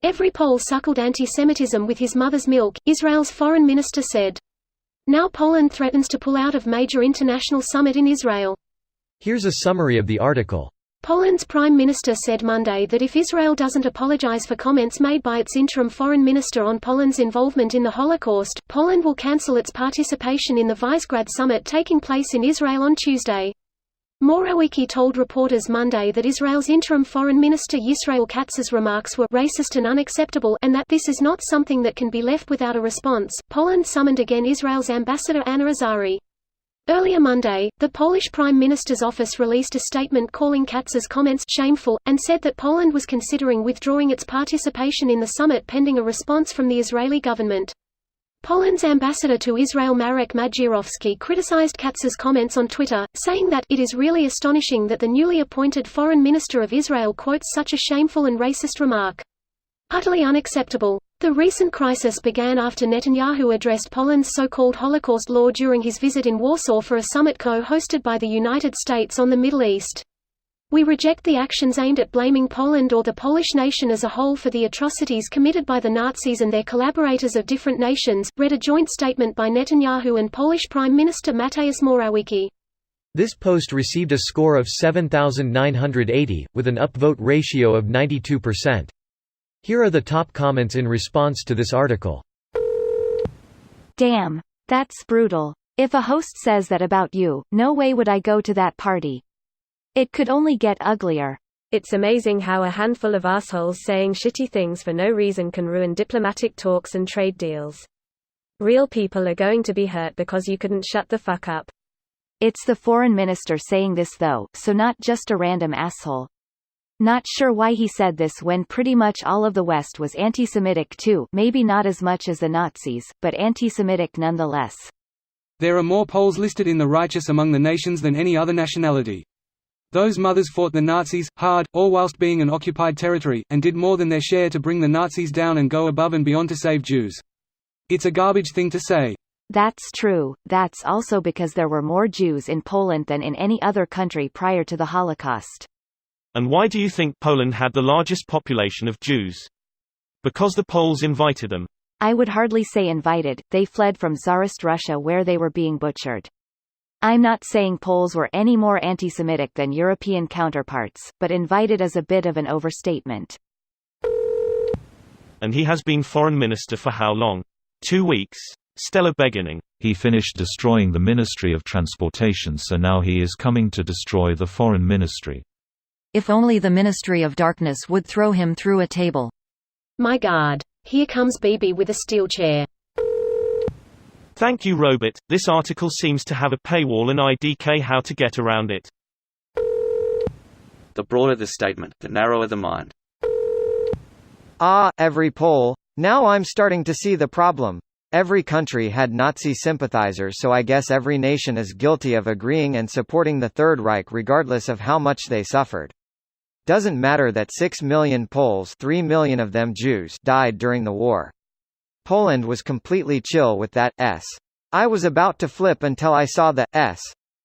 Every Pole suckled anti-Semitism with his mother's milk, Israel's foreign minister said. Now Poland threatens to pull out of major international summit in Israel. Here's a summary of the article. Poland's prime minister said Monday that if Israel doesn't apologize for comments made by its interim foreign minister on Poland's involvement in the Holocaust, Poland will cancel its participation in the Visegrad summit taking place in Israel on Tuesday. Morawiecki told reporters Monday that Israel's interim foreign minister Yisrael Katz's remarks were racist and unacceptable, and that this is not something that can be left without a response. Poland summoned again Israel's ambassador Anna Azari. Earlier Monday, the Polish Prime Minister's office released a statement calling Katz's comments shameful, and said that Poland was considering withdrawing its participation in the summit pending a response from the Israeli government. Poland's ambassador to Israel Marek Magierowski criticized Katz's comments on Twitter, saying that it is really astonishing that the newly appointed foreign minister of Israel quotes such a shameful and racist remark. Utterly unacceptable. The recent crisis began after Netanyahu addressed Poland's so-called Holocaust law during his visit in Warsaw for a summit co-hosted by the United States on the Middle East. We reject the actions aimed at blaming Poland or the Polish nation as a whole for the atrocities committed by the Nazis and their collaborators of different nations, read a joint statement by Netanyahu and Polish Prime Minister Mateusz Morawiecki. This post received a score of 7,980, with an upvote ratio of 92%. Here are the top comments in response to this article. Damn. That's brutal. If a host says that about you, no way would I go to that party. It could only get uglier. It's amazing how a handful of assholes saying shitty things for no reason can ruin diplomatic talks and trade deals. Real people are going to be hurt because you couldn't shut the fuck up. It's the foreign minister saying this though, so not just a random asshole. Not sure why he said this when pretty much all of the West was anti-Semitic too, maybe not as much as the Nazis, but anti-Semitic nonetheless. There are more Poles listed in the righteous among the nations than any other nationality. Those mothers fought the Nazis, hard, all whilst being an occupied territory, and did more than their share to bring the Nazis down and go above and beyond to save Jews. It's a garbage thing to say. That's true. That's also because there were more Jews in Poland than in any other country prior to the Holocaust. And why do you think Poland had the largest population of Jews? Because the Poles invited them. I would hardly say invited, they fled from Tsarist Russia where they were being butchered. I'm not saying Poles were any more anti-Semitic than European counterparts, but invited is a bit of an overstatement. And he has been foreign minister for how long? 2 weeks. Stella beginning. He finished destroying the Ministry of Transportation, so now he is coming to destroy the foreign ministry. If only the Ministry of Darkness would throw him through a table. My God. Here comes Bibi with a steel chair. Thank you, Robert. This article seems to have a paywall and IDK how to get around it. The broader the statement, the narrower the mind. Every Pole. Now I'm starting to see the problem. Every country had Nazi sympathizers, so I guess every nation is guilty of agreeing and supporting the Third Reich regardless of how much they suffered. Doesn't matter that 6 million Poles, 3 million of them Jews, died during the war. Poland was completely chill with that. I was about to flip until I saw the S.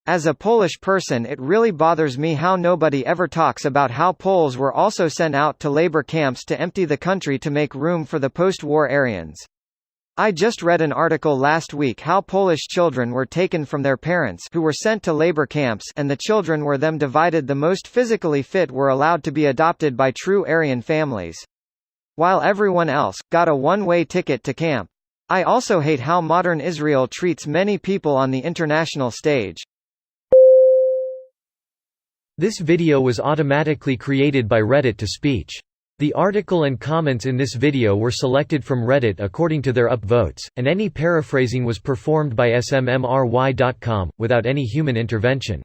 As a Polish person, it really bothers me how nobody ever talks about how Poles were also sent out to labor camps to empty the country to make room for the post-war Aryans. I just read an article last week how Polish children were taken from their parents who were sent to labor camps, and the children were them divided. The most physically fit were allowed to be adopted by true Aryan families, while everyone else got a one-way ticket to camp. I also hate how modern Israel treats many people on the international stage. This video was automatically created by Reddit to speech. The article and comments in this video were selected from Reddit according to their upvotes, and any paraphrasing was performed by smmry.com, without any human intervention.